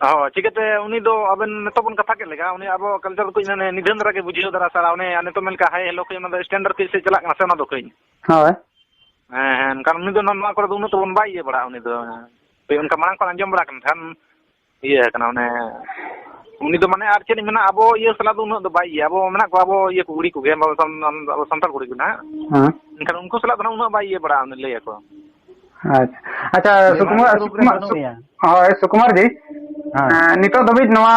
ᱦᱚ ᱪᱤᱠᱟᱹᱛᱮ ᱩᱱᱤ ᱫᱚ ᱟᱵᱮᱱ ᱱᱤᱛᱚᱜ ᱵᱚᱱ ᱠᱟᱛᱷᱟ ᱠᱮᱫ ᱞᱮᱠᱟ ᱩᱱᱤ ᱟᱵᱚ ᱠᱟᱞᱪᱟᱨ ᱠᱚ ᱱᱤᱫᱷᱟᱹᱱ ᱫᱷᱟᱨᱟ ᱜᱮ ᱵᱩᱡᱷᱟᱹᱣ ᱫᱟᱨᱟ ᱥᱟᱨᱟ ᱩᱱᱤ ᱱᱤᱛᱚᱜ ᱢᱮᱱ ᱞᱮᱠᱟ ᱦᱟᱭ ᱦᱮᱞᱳ ᱠᱚ ᱚᱱᱟ ᱫᱚ ᱥᱴᱮᱱᱰᱟᱨᱰ ᱠᱚ ᱥᱮ ᱪᱟᱞᱟᱜ ᱠᱟᱱᱟ ᱥᱮ ᱚᱱᱟ ᱫᱚ ᱠᱟᱹᱡ ᱦᱳᱭ ᱦᱮᱸ ᱮᱱᱠᱷᱟᱱ ᱩᱱᱤ ᱫᱚ ᱱᱚᱣᱟ ᱠᱚᱨᱮ ᱫᱚ ᱩᱱᱟᱹᱜ ᱛᱟᱵᱚᱱ ᱵᱟᱭ ᱤᱭᱟᱹ ᱵᱟᱲᱟᱜᱼᱟ ᱩᱱᱤ ᱫᱚ ᱚᱱᱠᱟ ᱢᱟᱲᱟᱝ ᱠᱷᱚᱱ ᱟᱸᱡᱚᱢ ᱵᱟᱲᱟ ᱠᱟᱱ ᱤᱭᱟᱹ ᱠᱟᱱᱟ ᱚᱱᱮ ᱩᱱᱤ ᱫᱚ ᱢᱟᱱᱮ ᱟᱨ ᱪᱮᱫ ᱤᱧ ᱢᱮᱱᱟ ᱟᱵᱚ ᱤᱭᱟᱹ ᱥᱟᱞᱟᱜ ᱫᱚ ᱩᱱᱟᱹᱜ ᱫᱚ ᱵᱟᱭ ᱤᱭᱟᱹ ᱟᱵᱚ ᱢᱮᱱᱟᱜ ᱠᱚᱣᱟ ᱟᱵᱚ ᱤᱭᱟᱹ ᱠᱚ ᱠᱩᱲᱤ ᱠᱚᱜᱮ ᱟᱵᱚ ᱥᱟᱱᱛᱟᱲ ᱠᱩᱲᱤ ᱠᱚ ᱱᱟᱦᱟᱜ ᱮᱱᱠᱷᱟᱱ ᱩᱱᱠᱩ ᱥᱟᱞᱟᱜ ᱫᱚ ᱩᱱᱟᱹᱜ ᱵᱟᱭ ᱤᱭᱟᱹ ᱵᱟᱲᱟᱜᱼᱟ ᱩᱱᱤ ᱞᱟᱹᱭ ᱟᱠᱚ ᱟᱪᱪᱷᱟ ᱦᱳᱭ ᱥᱩᱠᱩᱢᱟᱨ ᱡᱤ ᱱᱤᱛᱚᱜ ᱫᱷᱟᱹᱵᱤᱡ ᱱᱚᱣᱟ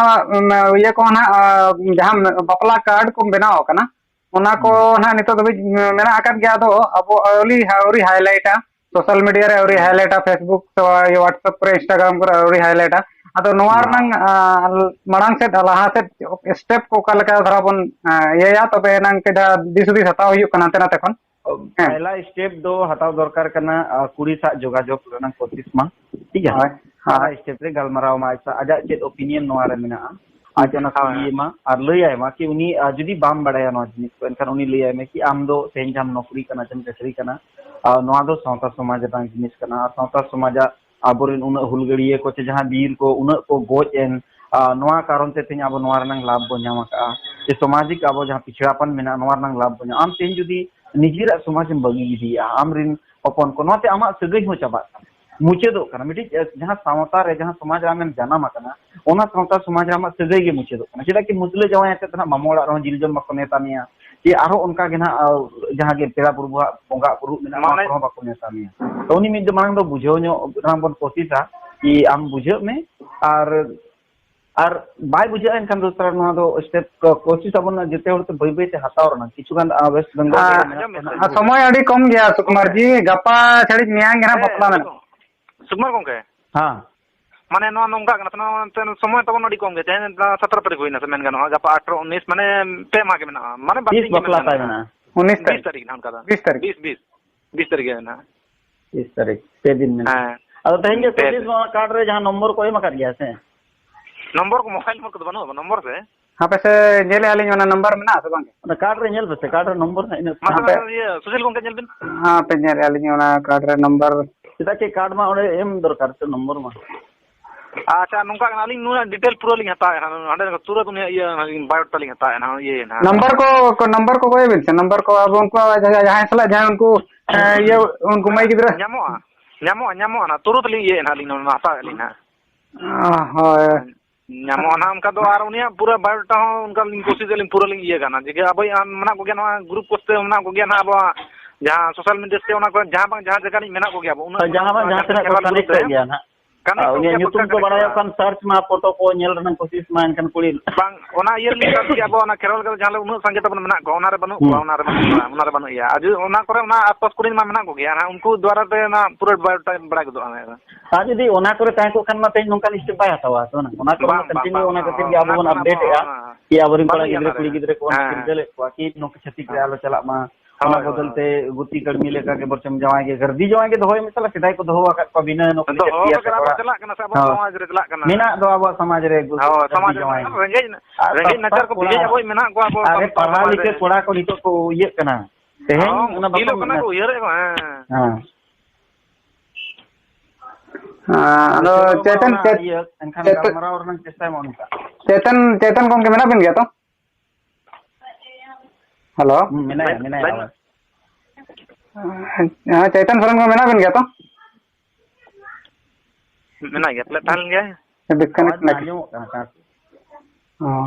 ᱤᱭᱟᱹ ᱠᱚ ᱱᱟᱦᱟᱜ ᱡᱟᱦᱟᱸ ᱵᱟᱯᱞᱟ ᱠᱟᱨᱰ ᱠᱚ ᱵᱮᱱᱟᱣ ᱟᱠᱟᱱᱟ ᱚᱱᱟ ᱠᱚ ᱱᱟᱦᱟᱜ ᱱᱤᱛᱚᱜ ᱫᱷᱟᱹᱵᱤᱡ ᱢᱮᱱᱟᱜ ᱟᱠᱟᱫ ᱜᱮᱭᱟ ᱟᱫᱚ ᱟᱵᱚ ᱟᱹᱣᱨᱤ ᱦᱟᱭᱞᱟᱭᱤᱴᱟ ᱥᱳᱥᱟᱞ ᱢᱤᱰᱤᱭᱟ ᱨᱮ ᱟᱹᱣᱨᱤ ᱦᱟᱭᱞᱟᱭᱤᱴᱟ ᱯᱷᱮᱥᱵᱩᱠ ᱦᱳᱣᱟᱴᱥᱮᱯ ᱠᱚᱨᱮ ᱤᱱᱥᱴᱟᱜᱨᱟᱢ ᱠᱚᱨᱮ ᱟᱹᱣᱨᱤ ᱦᱟᱭᱞᱟᱭᱤᱴᱟ ᱟᱫᱚ ᱱᱚᱣᱟ ᱨᱮᱱᱟᱝ ᱢᱟᱲᱟᱝ ᱥᱮᱫ ᱞᱟᱦᱟ ᱥᱮᱫ ᱥᱴᱮᱯ ᱠᱚ ᱚᱠᱟ ᱞᱮᱠᱟ ᱫᱷᱟᱨᱟ ᱵᱚᱱ ᱤᱭᱟᱹᱭᱟ ᱛᱚᱵᱮ ᱮᱱᱟᱝ ᱫᱤᱥ ᱦᱩᱫᱤᱥ ᱦᱟᱛᱟᱣ ᱦᱩᱭᱩᱜ ᱠᱟᱱᱟ ᱦᱟᱱᱛᱮ ᱱᱟᱛᱮ ᱠᱷᱚᱱ पहला स्टेप दो हटाव दरकार करना कुड़ी सा जोगाजोग करना कोशिश मा ठीक है पहला स्टेप रे गलमराव मा आजा चेत ओपिनियन नोआ रे मेना आज ना कुली मा और लई आय मा कि उनी जुदी बाम बड़ाया नो जिनिस को एनखान उनी लई आय मे कि आम दो तेन जाम नौकरी करना चम चाकरी करना नोआ दो सावता समाज बांग जिनिस करना सावता समाज आबोरिन उन हुलगड़िए को जहां वीर को उन को गोज एन नोआ कारण ते तेन अब नोआ रनंग लाभ बो ᱧᱟᱢ का जे सामाजिक अब जहां पिछड़ापन मेना नोआ रनंग लाभ बो आम तेन जुदी निजीरा समाज में बगी दिया आमरिन हपन को नोते आमा सगई हो चाबा मुचेदो कना मिटी जहां सावता रे जहां समाज रामेम जाना माकना ओना सावता समाज रामा सगई गे मुचेदो कना चेदा कि मुसले जवाय ते तना मामोड़ा रो जिलजम मको नेता मिया कि आरो उनका के ना जहां के पेड़ा पुरबा बोंगा पुरु मेना मा को बाको नेता मिया तो उनी मिद मांग दो बुझो नो राम बन कोशिशा कि आम बुझो में और बाय बुझे एनखान दोसरा नोआ दो स्टेप कोशिश अपन जेते होते बई बई ते हताव रना किछुगान वेस्ट बंगाल समय अड़ी कम गया सुकुमार जी गपा छड़ी मियांग ना बपला में सुकुमार गोंके हां माने नोआ नोंगा कना समय तबन अड़ी कम गे 17 तारीख होइना से मेन गानो गपा 18 19 माने पे मागे मेना माने 20 बपला ताय मेना 19 तारीख ना उनका 20 तारीख 20 तारीख है ना 20 तारीख पे दिन में हां अब तहन के कोशिश कार्ड रे जहां नंबर को एम कर गया से नंबर को मोबाइल में बनो नंबर से हाँ पे से जेले आलिन वाला नंबर में ना से बांगे कार्ड रे नेल पे कार्ड रे नंबर ना इन ये सुशील गोंके नेल बिन हां पे जेले आलिन वाला कार्ड रे नंबर सीधा के कार्ड में ओडे एम दरकार से नंबर में अच्छा नोंका आलिन नुना डिटेल पूरा लिंग हता हंडे तुरंत उन्हें ये बायोडाटा लिंग हता ना ये ना नंबर को कोई बिल से नंबर को अब उनको जहां सला जहां उनको ये उनको मई गिदरा ᱧᱟᱢᱚᱜᱼᱟ ना तुरंत लिंग ये ना लिंग ना हता लिंग ना हां ᱧᱟᱢᱚᱜᱼᱟ ना उनका दो आर उनिया पूरा बायोडाटा हो उनका लिंग कोशिश लिंग पूरा लिंग ये गाना जे अब मना को गया ना ग्रुप कोस्ते मना को गया ना अब जहां सोशल मीडिया से उना को जहां जगह नि मेना को गया उन जहां तक को कनेक्ट कर गया ना उनी ᱧᱩᱛᱩᱢ को बड़ाया kan सर्च मा फोटो को ñel रनन कोशिश मा एनकन कुड़ी bang ona iyer liga ki abo ona kerol gal jale unut sange tabon menak ko ona re banu ya aju ona kore ona atas kurin ma menak ko ya na unku dwara te na pura time bada godo ana आज यदि ओना करे ताय को खान माते नोंका step by हतावा तो ना ओना को कंटिन्यू ओना खातिर के आबो बन अपडेट या कि आबरिन कोड़ा गिदरे कुड़ी गिदरे को किरदले को कि नोक छति के आलो चला मा ओना बदलते गुती कड़मी लेका के बरचम जवाय के गर्दी जवाय के दोय मिसला सिदाय को दोवा का बिना नो चला कना सब समाज रे चला कना मेना दो अब समाज रे समाज रेंगे नजर को बिले जाबो मेना को अब अरे पढ़ा लिखे कोड़ा को नितो को ये कना तेहेन ओना बिलो कना को ये रे हां नो चेतन गोंके मेना बिन गया तो हेलो मेना हां चेतन सरन को मेना बिन गया तो मेना गया प्ले ताल गया डिस्कनेक्ट ना हां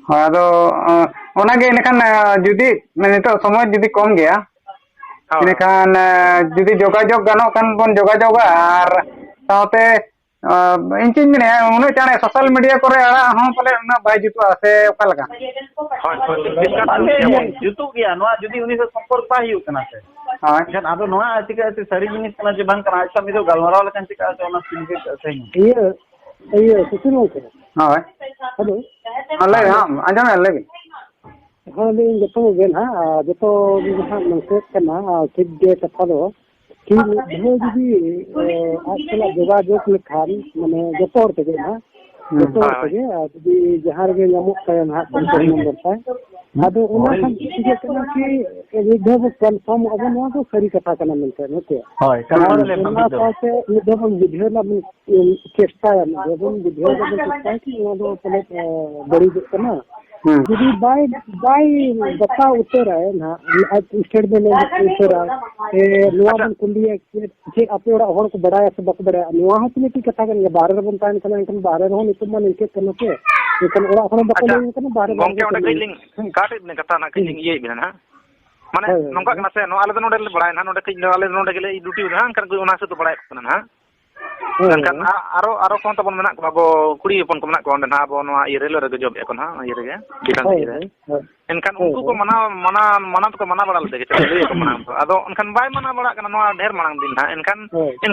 हां आदो ओना गे नेखान जुदी नितो समय जुदी कम गया इनखान जुदी जोगाजोग गानो खान बन जोगाजोगा और साथे इंचिन में उन चाणे सोशल मीडिया करे आड़ा हां पले ना बाय जुतुआ से ओका लगा जुतु गया नोआ जुदी उनी से संपर्क पा हिउ कना से हां जन आदो नोआ चिका से सरी जिनिस कना जे बांग कना अच्छा मिदो गलमराव लकन चिका से ओना सिंगे सही ये सुनो के हां हेलो अले हां आजा ले हाँ लेकिन जब तो गेल हाँ जब तो जहाँ मंसेट करना ठीक डे कथा दो कि धीरे धीरे आजकल जोगाजोग लेखान माने जब तो गेल हाँ जब तो जहाँ रे जमुक का ना नंबर था ᱟᱫᱚ ᱚᱱᱟ ᱠᱷᱟᱱ ᱪᱤᱠᱟᱹᱜ ᱠᱟᱱᱟ ᱠᱤ ᱢᱤᱫ ᱫᱷᱟᱣ ᱵᱚ ᱠᱚᱱᱯᱷᱟᱨᱢ ᱟᱵᱚ ᱱᱚᱣᱟ ᱫᱚ ᱥᱟᱹᱨᱤ ᱠᱟᱛᱷᱟ ᱠᱟᱱᱟ ᱢᱮᱱᱛᱮ ᱱᱚᱛᱮ ᱦᱳᱭ ᱚᱱᱟ ᱥᱟᱶᱛᱮ ᱢᱤᱫ ᱫᱷᱟᱣ ᱵᱚᱱ ᱵᱩᱡᱷᱟᱹᱣ ᱨᱮᱱᱟᱜ ᱵᱚᱱ ᱪᱮᱥᱴᱟᱭᱟ ᱢᱤᱫ ᱫᱷᱟᱣ ᱵᱚᱱ ᱵᱩᱡᱷᱟᱹᱣ ᱨᱮᱱᱟᱜ ᱵᱚᱱ ᱪᱮᱥᱴᱟᱭᱟ ᱠᱤ ᱱᱚᱣᱟ ᱫᱚ ᱯᱟᱞᱮᱫ ᱵᱟᱹᱲᱤᱡᱚᱜ ᱠᱟᱱᱟ ᱡᱩᱫᱤ ᱵᱟᱭ ᱵᱟᱛᱟᱣ ᱩᱛᱟᱹᱨᱟᱭ ᱱᱟᱦᱟᱜ ᱟᱡ ᱥᱴᱮᱴᱢᱮᱱᱴ ᱩᱛᱟᱹᱨᱟ ᱱᱚᱣᱟ ᱵᱚᱱ ᱠᱩᱞᱤᱭᱟ ᱪᱮᱫ ᱟᱯᱮ ᱚᱲᱟᱜ ᱦᱚᱲ ᱠᱚ ᱵᱟᱲᱟᱭᱟ ᱥᱮ ᱵᱟᱠᱚ ᱵᱟᱲᱟᱭᱟ ᱱᱚᱣᱟ ᱦᱚᱸ ᱢᱤᱫᱴᱤᱡ ᱠᱟᱛᱷᱟ ᱠᱟᱱ ᱜᱮᱭᱟ ᱵᱟᱦᱨᱮ ᱨᱮᱵᱚᱱ ᱛᱟᱦᱮᱱ ᱠᱟᱱᱟ ᱮᱱᱠᱷᱟन ᱵᱟᱦᱨᱮ ᱨᱮᱦᱚᱸ ᱱᱤᱛᱚᱜ ᱢᱟ ᱱᱤᱝᱠᱟᱹᱜ ᱠᱟᱱᱟ ᱥᱮ ᱮᱱᱠᱷᱟन ᱚᱲᱟᱜ ᱦᱚᱲ ᱵᱟᱠᱚ ᱞᱟᱹᱭ ᱠᱟᱱᱟ ᱵᱟᱦᱨᱮ ᱜᱚᱝᱠᱮ ᱚᱸᱰᱮ ᱠᱟᱹᱡ ᱞᱤᱧ ᱠᱟᱴᱤᱡ ᱠᱟᱛᱷᱟ ᱱᱟ ᱠᱟᱹᱡ ᱞᱤᱧ ᱤᱭᱟᱹ ᱵᱤᱱᱟ ᱦᱟᱸᱜ ᱢᱟᱱᱮ ᱱᱚᱝᱠᱟ ᱠᱟᱱᱟ ᱥᱮ ᱱᱚᱣᱟ ᱟᱞᱮ ᱫᱚ ᱱᱚᱰᱮ ᱞᱮ ᱵᱟᱲᱟᱭ ᱱᱟ ᱱᱚᱰे ᱠᱟᱹᱡ ᱟᱞᱮ ᱱᱚᱰᱮ ᱜᱮᱞᱮ ᱰᱤᱭᱩᱴᱤ ᱫᱟ ᱮᱱᱠᱷᱟᱱ ᱚᱱᱟ ᱦᱤᱥᱟᱹᱵ ᱫᱚ ᱵᱟᱲᱟᱭ ᱠᱟᱱᱟ ᱦᱟᱸᱜ ᱮᱱᱠᱷᱟᱱ ᱟᱨᱚ ᱠᱚ ᱛᱟᱵᱚᱱ ᱢᱮᱱᱟᱜ ᱠᱚᱣᱟ ᱟᱵᱚ ᱠᱩᱲᱤ ᱦᱚᱯᱚᱱ ᱠᱚ ᱢᱮᱱᱟᱜ ᱠᱚᱣᱟ ᱚᱸᱰᱮ ᱱᱟᱦᱟᱜ ᱟᱵᱚ ᱱᱚᱣᱟ ᱤᱭᱟᱹ ᱨᱮᱞ ᱨᱮᱜᱮ ᱡᱚᱵ ᱮᱫ ᱠᱚ ᱱᱟᱦᱟᱜ ᱤᱭᱟᱹ ᱨᱮᱜᱮ ᱮᱱᱠᱷᱟन ᱩᱱᱠᱩ ᱠᱚ ᱢᱟᱱᱟᱣ ᱫᱚᱠᱚ ᱢᱟᱱᱟᱣ ᱵᱟᱲᱟ ᱞᱮᱫᱟ ᱞᱟᱹᱭ ᱟᱠᱚ ᱢᱟᱲᱟᱝ ᱫᱚ ᱟᱫᱚ ᱮᱱᱠᱷᱟन ᱵᱟᱭ ᱢᱟᱱᱟᱣ ᱵᱟᱲᱟᱜ ᱠᱟᱱᱟ ᱱᱚᱣᱟ ᱰᱷᱮᱨ ᱢᱟᱲᱟᱝ ᱫᱤᱱ ᱦᱟᱸᱜ ᱮᱱᱠᱷᱟᱱ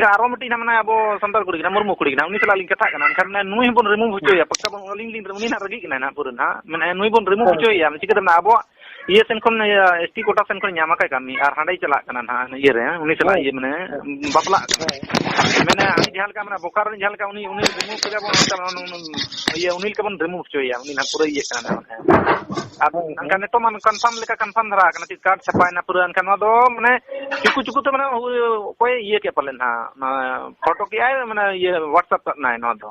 ᱟᱨᱚ ᱢᱤᱫᱴᱤᱡ ᱢᱟᱱᱮ ᱟᱵᱚ ᱥᱟᱱᱛᱟᱲ ᱠᱩᱲᱤ ᱠᱟᱱᱟ ᱢᱩᱨᱢᱩ ᱠᱩᱲᱤ ᱠᱟᱱᱟ ᱩᱱᱤ ᱥᱟᱞᱟᱜ ᱞᱤᱧ ᱠᱟᱛᱷᱟᱜ ᱠᱟᱱᱟ ᱮᱱᱠᱷᱟन ᱱᱩᱭ ᱦᱚᱸᱵᱚᱱ ᱨᱤᱢᱩᱵᱷ ᱦᱚᱪᱚᱭᱟ ᱯᱟᱠᱟ ᱵᱚᱱ ᱟᱹᱞᱤᱧ ᱩᱱᱤ ᱱᱟᱦᱟᱜ ᱨᱟᱹᱜᱤᱜ ᱠᱟᱱᱟᱭ ᱱᱟᱦᱟᱜ ᱯᱩᱨᱟᱹ ᱱᱟᱦᱟᱜ ᱢᱟᱱᱮ ᱱᱩᱭ ᱵᱚᱱ ᱨᱤᱢᱩᱵᱷ ᱦᱚᱪᱚᱭᱮᱭᱟ ᱪᱤᱠᱟᱹᱛᱮ ᱟᱵᱚᱣᱟᱜ ᱤᱭᱟᱹ ᱥᱮᱱ ᱠᱷᱚᱱ ᱮᱥᱴᱤ ᱠᱳᱴᱟ ᱥᱮᱱ ᱠᱷᱚᱱ ᱧᱟᱢ ᱟᱠᱟᱭ ᱠᱟᱹᱢᱤ ᱟᱨ ᱦᱟᱸᱰᱮᱭ ᱪᱟᱞᱟᱜ ᱠᱟᱱᱟ ᱱᱟᱦᱟᱜ ᱤᱭᱟᱹ ᱨᱮ ᱩᱱᱤ ᱥᱟᱞᱟᱜ ᱤᱭᱟᱹ ᱢᱟᱱᱮ ᱵᱟᱯᱞᱟᱜ ᱠᱟᱱᱟ ᱢᱟᱱᱮ ᱦᱟᱹᱱᱤ ᱡᱟᱦᱟᱸ ᱞᱮᱠᱟ ᱢᱟᱱᱮ ᱵᱳᱠᱟᱨ ᱨᱮ ᱡᱟᱦᱟᱸ ᱞᱮᱠᱟ ᱩᱱᱤ ᱨᱤᱢᱩᱵᱷ ᱠᱮᱫᱟ ᱵᱚᱱ ᱚᱱᱠᱟ ᱤᱭᱟᱹ ᱩᱱᱤ ᱞᱮᱠᱟ ᱵᱚᱱ ᱨᱤᱢᱩᱵᱷ ᱦᱚᱪᱚᱭᱮᱭᱟ ᱩᱱᱤ ᱱᱟᱦᱟᱜ ᱯᱩᱨᱟᱹ ᱤᱭᱟᱹ ᱠᱟᱱᱟ ᱟᱨ ᱮᱱᱠᱷᱟᱱ ᱱᱤᱛᱚᱜ ᱢᱟ ᱠᱚᱱᱯᱷᱟᱨᱢ ᱞᱮᱠᱟ ᱠᱚᱱᱯᱷᱟᱨᱢ ᱫᱷᱟᱨᱟ ᱟᱠᱟᱱᱟ ᱪᱮᱫ ᱠᱟᱨᱰ ᱪᱷᱟᱯᱟᱭᱱᱟ ᱯᱩᱨᱟᱹ ᱮᱱᱠᱷᱟन ᱱᱚᱣᱟ ᱫᱚ ᱢᱟᱱᱮ ᱪᱩᱠᱩ ᱛᱮ ᱢᱟᱱᱮ ᱚᱠᱚᱭ ᱤᱭᱟᱹ ᱠᱮᱫ ᱯᱟᱞᱮᱱ ᱱᱟᱦᱟᱜ ᱯᱷᱳᱴᱳ ᱠᱮᱜᱼᱟᱭ ᱢᱟᱱᱮ ᱤᱭᱟᱹ ᱦᱳᱣᱟᱴᱥᱮᱯ ᱠᱟᱜ ᱱᱟᱭ ᱱᱚᱣᱟ ᱫᱚ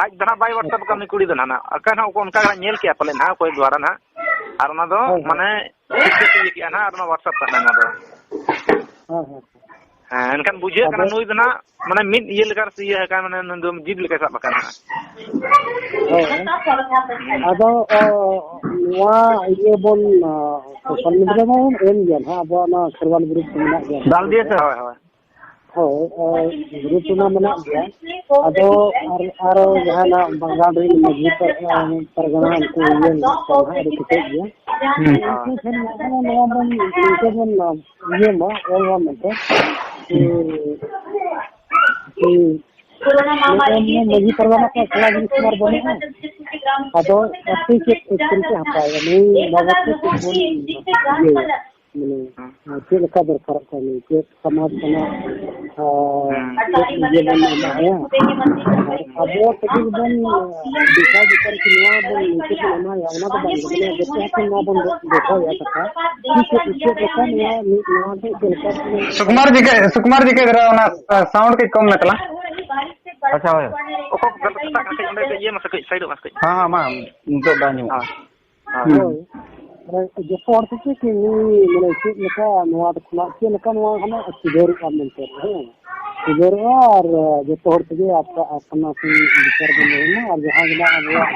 ᱟᱡ ᱫᱚ ᱱᱟᱦᱟᱜ ᱵᱟᱭ ᱦᱳᱣᱟᱴᱥᱮᱯ ᱠᱟᱜ ᱩᱱᱤ ᱠᱩᱲᱤ ᱫᱚ ᱱᱟᱦᱟᱜ ᱟᱠᱟ ᱱᱟᱦᱟᱜ ᱚᱱᱠᱟ ᱧᱮᱞ ᱠᱮᱜᱼᱟ ᱯᱟᱞᱮᱱ ᱱᱟᱦᱟᱜ ᱚᱠᱚᱭ ᱫᱚᱣᱟᱨᱟ ᱱᱟᱦᱟᱜ ᱟᱨ ᱚᱱᱟ ᱫᱚ ᱢᱟᱱᱮ ᱴᱷᱤᱠ ᱤᱭᱟᱹ ᱠᱮᱜᱼᱟ ᱱᱟᱦᱟᱜ ᱟᱨ ᱚᱱᱟ ᱦᱳᱣᱟᱴᱥᱮᱯ ᱠᱟᱜ ᱱᱟᱭ ᱱᱚᱣᱟ ᱫᱚ ᱮᱱᱠᱷᱟᱱ ᱵᱩᱡᱷᱟᱹᱜ ᱠᱟᱱᱟ ᱱᱩᱭ ᱫᱚ ᱱᱟᱦᱟᱜ ᱢᱟᱱᱮ ᱢᱤᱫ ᱤᱭᱟᱹ ᱞᱮᱠᱟ ᱤᱭᱟᱹ ᱟᱠᱟᱱ ᱢᱟᱱᱮ ᱱᱩᱭ ᱫᱚ ᱡᱤᱵ ᱞᱮᱠᱟᱭ ᱥᱟᱵ ᱟᱠᱟᱱᱟ ᱟᱫᱚ ᱱᱚᱣᱟ ᱤᱭᱟᱹ ᱵᱚᱱ ᱥᱳᱥᱟᱞ ᱢᱤᱰᱤᱭᱟ ᱨᱮᱵᱚᱱ ᱮᱢ ᱜᱮᱭᱟ ᱱᱟᱦᱟᱜ ᱟᱵᱚᱣᱟᱜ ᱱᱚᱣᱟ ᱠᱷᱮᱨᱣᱟᱞ ᱜᱨᱩᱯ ᱠᱚ ᱢᱮᱱᱟᱜ ᱜᱮᱭᱟ ᱫᱟᱞ ᱫᱤᱭᱮ ᱥᱮ ᱦᱳᱭ ᱜᱨᱩᱯ ᱢᱟ ᱢᱮᱱᱟᱜ ᱜᱮᱭᱟ ᱟᱫᱚ ᱟᱨ ᱡᱟᱦᱟᱱᱟᱜ ᱵᱟᱝᱜᱟᱞ ᱨᱮᱱ ᱢᱟᱺᱡᱷᱤ ᱯᱟᱨᱜᱟᱱᱟ ᱩᱱᱠᱩ ᱤᱭᱟᱹ ᱢᱮᱱᱟᱜ ᱠᱚᱣᱟ ᱱᱟᱦᱟᱜ ᱟᱹᱰᱤ ᱠᱮᱴᱮᱡ ᱜᱮᱭᱟ ᱩᱱᱠᱩ ᱴᱷᱮᱱ ᱱᱚᱣᱟ ᱵᱚᱱ ᱱᱤᱝᱠᱟᱹ ᱵᱚᱱ ᱤᱭᱟᱹ ᱢᱟ ᱚᱞ ᱢᱟ ᱢᱮᱱᱛᱮ ᱢᱟᱺᱡᱷᱤ ᱯᱟᱨᱜᱟᱱᱟ ᱠᱚ ᱛᱷᱚᱲᱟ ᱡᱤᱱᱤᱥ ᱢᱟ ᱵᱟᱹᱱᱩᱜᱼᱟ ᱟᱫᱚ ᱟᱯᱮ ᱪᱮᱫ ᱮᱠᱥᱮᱱ ᱯᱮ ᱦᱟᱛᱟᱣᱟ ᱱᱩᱭ ᱵᱟᱵᱚᱫ ᱛᱮ ᱪᱮᱫ ᱵᱚᱱ ᱤᱭᱟᱹᱭᱟ ᱢᱟᱱᱮ ᱪᱮᱫ ᱞᱮᱠᱟ ᱫᱚᱨᱠᱟᱨᱚᱜ ᱠᱟᱱᱟ ᱪᱮᱫ ᱥᱚᱢᱟᱡᱽ ᱠᱷᱚᱱᱟᱜ ᱪᱮᱫ ᱤᱭᱟᱹ ᱵᱚᱱ ᱮᱢᱟᱭᱟ ᱟᱨ ᱟᱵᱚ ᱛᱮᱜᱮ ᱵᱚᱱ ᱰᱤᱥᱟᱭᱤᱰ ᱩᱛᱟᱹᱨ ᱠᱤ ᱱᱚᱣᱟ ᱵᱚᱱ ᱱᱤᱝᱠᱟᱹ ᱵᱚᱱ ᱮᱢᱟᱭᱟ ᱚᱱᱟ ᱫᱚ ᱵᱟᱝ ᱢᱟᱱᱮ ᱡᱚᱛᱚ ᱦᱚᱲ ᱱᱚᱣᱟ ᱵᱚᱱ ᱫᱚᱦᱚᱭᱟ ᱠᱟᱛᱷᱟ ᱪᱮᱫ ᱞᱮᱠᱟ ᱱᱚᱣᱟ ᱫᱚ ᱪᱮᱫ ᱞᱮᱠᱟ सुकुमार जी के जरा साउंड के कम में तला अच्छा होय ᱚᱠᱚᱭ ᱠᱚ ᱜᱟᱞᱚᱪ ᱠᱟᱜ ᱠᱟᱱᱟ ᱚᱸᱰᱮ ᱤᱭᱟᱹ ᱢᱟᱥᱮ ᱠᱟᱹᱡ ᱥᱟᱭᱤᱰᱚᱜ ᱢᱟᱥᱮ ᱠᱟᱹᱡ हाँ मां नितोग दा ᱧᱚᱜ ᱡᱚᱛᱚ ᱦᱚᱲ ᱛᱮ ᱠᱤ ᱢᱟᱱᱮ ᱪᱮᱫ ᱞᱮᱠᱟ ᱱᱚᱣᱟ ᱠᱷᱚᱱᱟᱜ ᱪᱮᱫ ᱞᱮᱠᱟ ᱱᱚᱣᱟ ᱠᱷᱚᱱᱟᱜ ᱥᱩᱫᱷᱟᱹᱨᱚᱜᱼᱟ ᱢᱮᱱᱛᱮ ᱥᱩᱫᱷᱟᱹᱨᱚᱜᱼᱟ ᱟᱨ ᱡᱚᱛᱚ ᱦᱚᱲ ᱛᱮᱜᱮ ᱟᱯᱱᱟ ᱵᱤᱪᱟᱨ ᱵᱚᱱ ᱮᱢᱟ ᱟᱨ ᱡᱟᱦᱟᱸ ᱜᱮ ᱟᱵᱚᱣᱟᱜ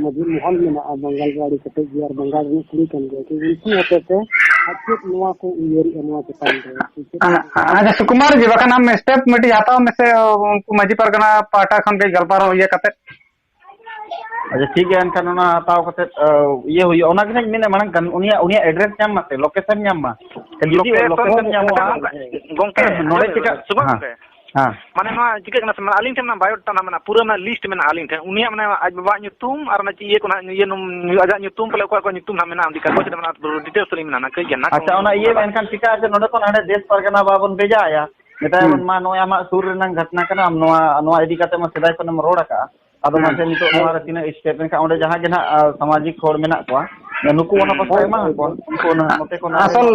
ᱢᱟᱺᱡᱷᱤ ᱢᱚᱦᱚᱞ ᱢᱮᱱᱟᱜᱼᱟ ᱵᱟᱝᱜᱟᱞ ᱨᱮ ᱟᱹᱰᱤ ᱠᱮᱴᱮᱡ ᱜᱮᱭᱟ ᱟᱨ ᱵᱟᱝᱜᱟᱞ ᱨᱮᱱ ᱠᱩᱲᱤ ᱠᱟᱱ ᱜᱮᱭᱟ ᱠᱤ ᱩᱱᱠᱩ ᱦᱚᱛᱮ ᱛᱮ ᱪᱮᱫ ᱱᱚᱣᱟ को उयहरिया नवा चेतान रे अच्छा सुकुमार जी बखान हम स्टेप मिटी हाताव में से उनको मजी परगना पाटा खन के गलपारो ये कते अच्छा ठीक है एनखान ओना हाताव कते ये हुई ओना के मेने मानन kan उनिया एड्रेस ᱧᱟᱢ ᱢᱟᱛᱮ लोकेशन ᱧᱟम मा जदि लोकेशन ᱧᱟᱢ गोंके नोडे चिका हाँ माने नोआ चिका कना समा आलिन ठेन बायोडाटा ना माने पूरा ना लिस्ट में आलिन ठेन उनिया माने आज बाबा nyutum ar na iye ko na iye aja nyutum pale ko nyutum na mena andi ka ko na details ri mena na kai na अच्छा ओना ये एनखान चिका আছে नोडे को हाडे देश परगना बाबन बेजाया मेता बन मा नोया मा सुर रनang घटना kana नोआ इदी कते मा सेदाय कोन रोड़ा ᱟᱫᱚ ᱢᱟᱥᱮ ᱱᱤᱛᱚᱜ ᱱᱚᱣᱟ ᱨᱮ ᱛᱤᱱᱟᱹᱜ ᱥᱴᱮᱯ ᱮᱱᱠᱷᱟᱱ ᱚᱸᱰᱮ ᱡᱟᱦᱟᱸ ᱜᱮ ᱱᱟᱦᱟᱜ ᱥᱟᱢᱟᱡᱤᱠ ᱦᱚᱲ ᱢᱮᱱᱟᱜ ᱠᱚᱣᱟ नुकु ᱚᱱᱟ ᱯᱟᱥᱴᱟ ᱮᱢᱟ ᱠᱚ ᱩᱱᱠᱩ ᱱᱚᱛᱮ ᱠᱷᱚᱱ असल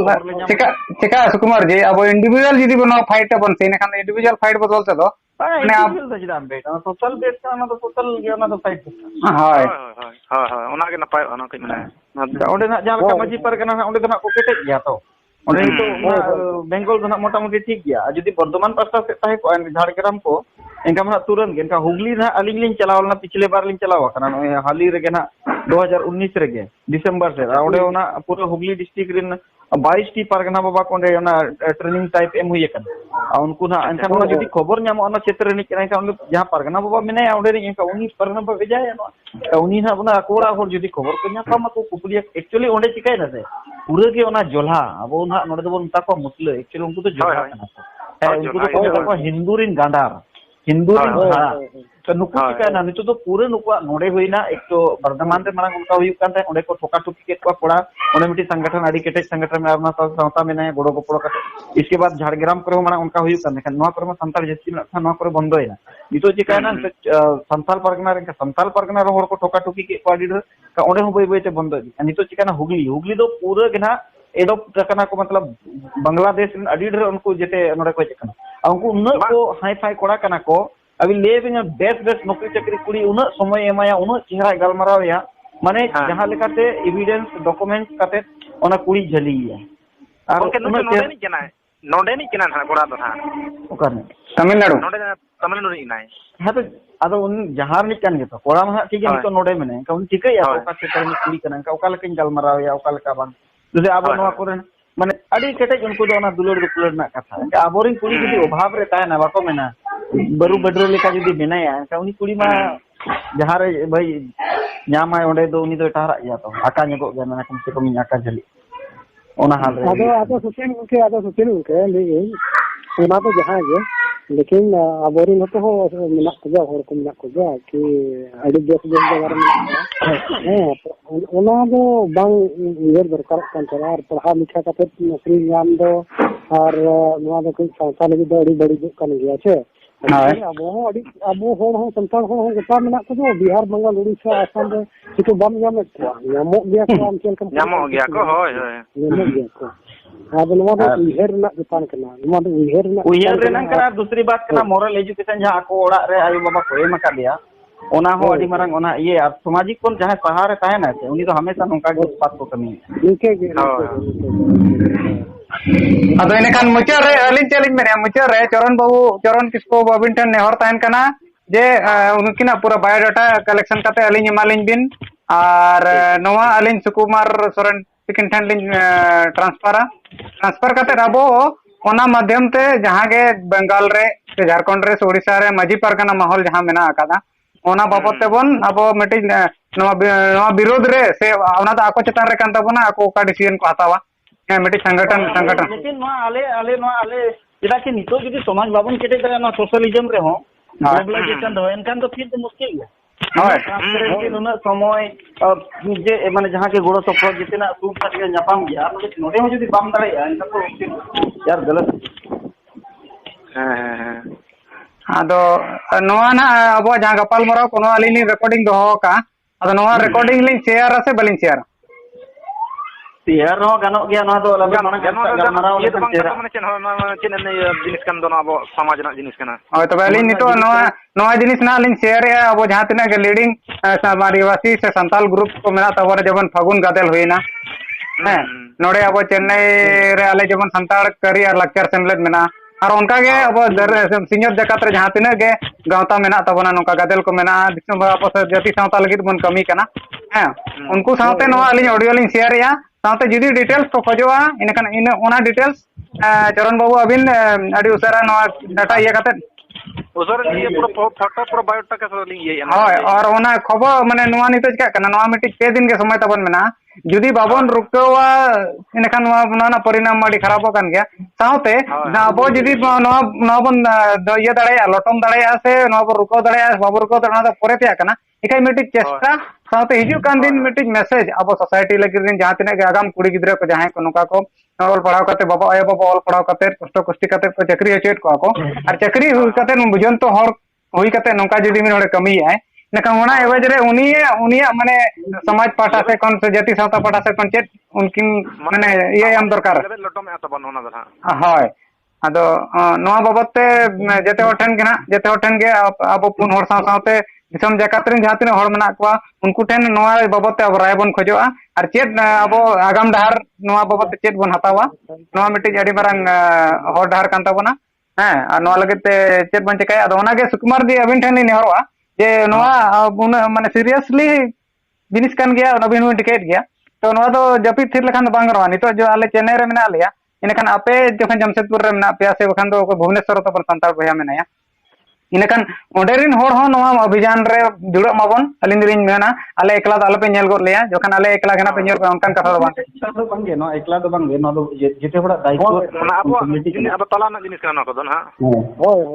चिका सुकुमार जी अब इंडिविजुअल जी बनो फाइट बन से खान इंडिविजुअल फाइट बदल से दो माने आप जदाम बेट सोशल बेट का तो सोशल गे ना तो फाइट हाय हाय हाय ओना के नपाय ओना के माने ओंडे ना जहां का मजी पर कना ओंडे तो ना को केटे गया तो ओंडे तो बेंगल तो ना मोटा मोटी ठीक गया यदि बर्धमान पास्ता से ताहे को झारग्राम को इनका मना तुरंत इनका हुगली ना अलिंग लिंग चलावल ना पिछले बार लिंग चलावा कना हाली रे ना 2019 रे गे दिसंबर से ओंडे ओना पूरा हुगली डिस्ट्रिक्ट रिन 22 टी परगना बाबा कोंडे ओना ट्रेनिंग टाइप एम हुई कन उनको ना इनका ना यदि खबर ᱧᱟᱢᱚᱜ ᱚᱱᱟ ᱪᱮᱛᱨᱮ ᱱᱤ ᱠᱟᱱᱟ ᱚᱸᱰᱮ ᱡᱟᱦᱟᱸ ᱯᱟᱨᱜᱟᱱᱟ ᱵᱟᱵᱟ ᱢᱮᱱᱟᱭᱟ ᱚᱸᱰᱮ ᱨᱮ ᱤᱱᱠᱟ ᱩᱱᱤ ᱯᱟᱨᱜᱟᱱᱟ ᱵᱟᱵᱟ ᱵᱮᱡᱟᱭᱟ ᱩᱱᱤ ᱦᱟᱸᱜ ᱚᱱᱟ ᱟᱠᱚᱲᱟ ᱦᱚᱲ ᱡᱩᱫᱤ ᱠᱷᱚᱵᱚᱨ ᱠᱚ ᱧᱟᱯᱟᱢᱟ ᱠᱚ ᱠᱩᱯᱞᱤᱭᱟ ᱮᱠᱪᱩअली ᱚᱸᱰे ᱪᱤᱠᱟᱹᱭ ᱱᱟ ᱥᱮ ᱯᱩᱨᱟᱹ ᱜᱮ ᱚᱱᱟ ᱡᱚᱞᱦᱟ ᱟᱵᱚ ᱦᱟᱸᱜ ᱱᱚᱰᱮ ᱫᱚᱵᱚᱱ ᱢᱮᱛᱟ ᱠᱚᱣᱟ ᱢᱩᱥᱞᱟᱹ ᱮᱠᱪᱩअली उनको तो जलहा ᱠᱟᱱᱟ ᱩᱱᱠᱩ ᱫᱚ ᱢᱮᱛᱟ ᱠᱚᱣᱟ हिंदू ᱨᱤᱱ गांडार हिंदू ᱨᱤᱱ तो नुकु चिकाना नितो तो पूरे नुकुआ नोडे हुईना एक तो बर्धमान रे मांग उनका हुई कांते ओंडे को ठोका ठोकी के कोड़ा ओंडे मिटी संगठन आदि केटे संगठन में अपना संस्था में ने गोड़ो गोपड़ो का इसके बाद झाड़ग्राम करे मांग उनका हुई कांते नवा करे संताल जस्ती में नवा करे बंद होइना नितो चिकाना संताल परगना रे होड़ को ठोका ठोकी के कोडी का ओंडे हो बई बई ते बंद होई नितो चिकाना हुगली दो पूरे गना एडॉप्ट करना को मतलब बांग्लादेश अडी ढेर उनको जेते नोडे को चिकाना उनको उन को हाई फाई कोड़ा कना को अभी लेबिंग बेस नौकरी चाकरी कुड़ी उन समय एमाया उन चेहरा गलमाराव या माने जहां लेकाते एविडेंस डॉक्यूमेंट काते ओना कुड़ी झली है और के नोडे नहीं केना ना कोड़ा तो था ओकाने तमिलनाडु नहीं नाय हां तो आदो उन जहां नि कान गेतो कोड़ा मा ठीक है तो नोडे में का उन ठीक है या ओका क्षेत्र में कुड़ी कना का ओका लेकिन गलमाराव या ओका लेका बांग जैसे अब नवा कोरेन माने अड़ी केटे उनको दो ना दुलड़ ना कथा आबोरिंग कुड़ी जदी अभाव रे ताय ना बाको मेना बरु बडरो लेका जदी बेनाया का उनी कुड़ी मा जहां रे भाई ᱧᱟᱢᱟᱭ ᱚᱸᱰᱮ ᱫᱚ ᱩᱱᱤ ᱫᱚ ᱴᱟᱦᱟᱨᱟᱜ ᱜᱮᱭᱟ ᱛᱚ ᱟᱠᱟ ᱧᱚᱜᱚᱜ ᱜᱮᱭᱟ ᱢᱟᱱᱮ ᱠᱚᱢ ᱥᱮ ᱠᱚᱢ ᱟᱠᱟ ᱡᱷᱟᱹᱞᱤ ᱚᱱᱟ ᱦᱟᱞ ᱨᱮ ᱟᱫᱚ ᱥᱩᱪᱮᱱ ᱜᱚᱝᱠᱮ ᱞᱟᱹᱭ ᱚᱱᱟ ᱫᱚ ᱡᱟᱦᱟᱸ ᱜᱮ लेकिन आबोरिन होतो हो मिला को जा और को मिला को जा कि अड़ी देश जगह रे है ओना दो बांग उयर दरकार कान तोरा और पढ़ा लिखा काते नौकरी नाम दो और नवा दो कोई संस्था लगी दो अड़ी बड़ी कान गया छे अब हो संतान हो गोटा मिला को जो बिहार बंगाल उड़ीसा आसाम रे कितो बाम नाम को नामो गया को आम चल कम नामो गया को होय नामो गया को अब नवा दो उयर ना दुकान करना नवा दो उयर रेना करा दूसरी बात करना मोरल एजुकेशन जहां को ओड़ा रे आयु बाबा को एम का दिया ओना हो अडी मारंग ओना ये अब सामाजिक कोन जहां सहारे ताहे ना से उनी तो हमेशा नोका के बात को कमी निके के अदो इने खान मुचार रे अलिन चलिन मेरे मुचार रे चरण किसको बाबिन ठन नेहर ताहन कना जे उनकिना पूरा बायोडाटा कलेक्शन काते अलिन एमालिन बिन और नवा अलिन सुकुमार सोरेन तिकिन ठन लिन ट्रांसफर काते रबो ओना माध्यम ते जहां के बंगाल रे से झारखंड रे से ओडिशा रे मजी परगना माहौल जहां मेना आकादा ओना बाबत ते बन अब मिटि नवा विरोध रे से ओना दा आको चतार रे कान तबना आको का डिसीजन को हतावा मिटि संगठन लेकिन नो आले जेटा कि नितो जदी समाज बाबन केटे करे ना सोशलिज्म रे हो ग्लोबलाइजेशन दो इनकान तो फिर तो मुश्किल है हां ट्रांसपेरेंसी नुना समय जे माने जहां के गोड़ो सपोर्ट जितना सूट का न्यापाम गया तो नोडे हो जदी बाम दाड़े इनका तो यार गलत हां आदो नोआ ना अब जहां गपाल मराव कोनो अलिनी रिकॉर्डिंग दोहो का आदो नोआ रिकॉर्डिंग लिन शेयर से बलिन शेयर शेयर नो गानो गया ना तो लगे माने गलमाराव ये तो माने चेन जिनिस कान दोना अब समाज ना जिनिस कना ओय तबे लिन नितो नोआ जिनिस ना लिन शेयर है अब जहां तना के लीडिंग समाजवासी से संताल ग्रुप को मेना तबर जबन फागुन गादेल होइना है नोडे अब चेन्नई रे आले जबन संताल करी और लेक्चर सेमलेट मेना और उनका के अब सीनियर जगत रे जहां तना के गावता मेना तबना नोका गादेल को मेना दिसम आपस जाति सावता लगित बन कमी कना है उनको सावते नोआ लिन ऑडियो लिन शेयर या सावते जुदी डिटेल्स को खोजवा इनखान इन ओना डिटेल्स चरण बाबू अबिन अडी उसारा नोआ डाटा ये काते उसारा ये पूरा फोटो पूरा बायोडाटा का लिंक ये हां और ओना खबर माने नोआ नितो का कना नोआ मिटि 6 दिन के समय तबन मेना जुदी बाबन रुकवा इनखान नोआ परिणाम माडी खराब कान गया सावते अब जुदी नोआ बन ये दाड़े लटम दाड़े से नोआ पर रुको दाड़े बाबू रुको दाड़ा तो परे ते कना इकाई मिटि चेष्टा सावते हिजु कान दिन मिटि मैसेज अब सोसाइटी लगी दिन जहां तिने आगाम कुड़ी गिद्रा को जहां को नुका को ऑल पढ़ाव करते बाबा आयो बाबा ऑल पढ़ाव करते कष्ट कुष्टि करते को चक्री चेट को और चक्री हुई करते बुझन तो हर हुई करते नौका जदी में कमी है नका ओना एवज रे उनिया माने समाज पाटा से कौन से जाति सावता पाटा से कौन चेट उनकी माने ये हम दरकार लटो में तबन ओना दरा हाय आदो नोआ बाबते जेते होठन के ना जेते होठन के अब पुन हर सावते दिसम जकात रे जहां तिना हर मना को उनको ठेन नोआ बाबते अब राय बन खोजोआ और चेत अब आगाम डहार नोआ बाबते चेत बन हतावा नोआ मिटि अडी मारंग हर डहार कान ताबना हैं और नोआ लगते चेत बन चकाय आदो ओना के सुकुमार दी अबिन ठेन नि हरवा जे नोआ माने सीरियसली जिनिस कान गया नबीन हुन टिकेट गया तो नोआ दो जपी थिर लखान बांग रवा नितो जो आले चेन्नई रे मेना लिया इनखान आपे जखन जमशेदपुर रे मेना पे से बखान दो भुवनेश्वर तो पर संताल भैया मेनाया इनखान ओडेरिन होड़ हो नोआ अभियान रे जुड़ो माबन अलिन रिन मेना आले एकला आले पे नेल गोर लिया जखन आले एकला गना पे नेल उनकान कथा दो बांगे नो एकला दो बांगे नो दो जेते बड़ा दायित्व अब तला ना जिनिस कान को दो ना होय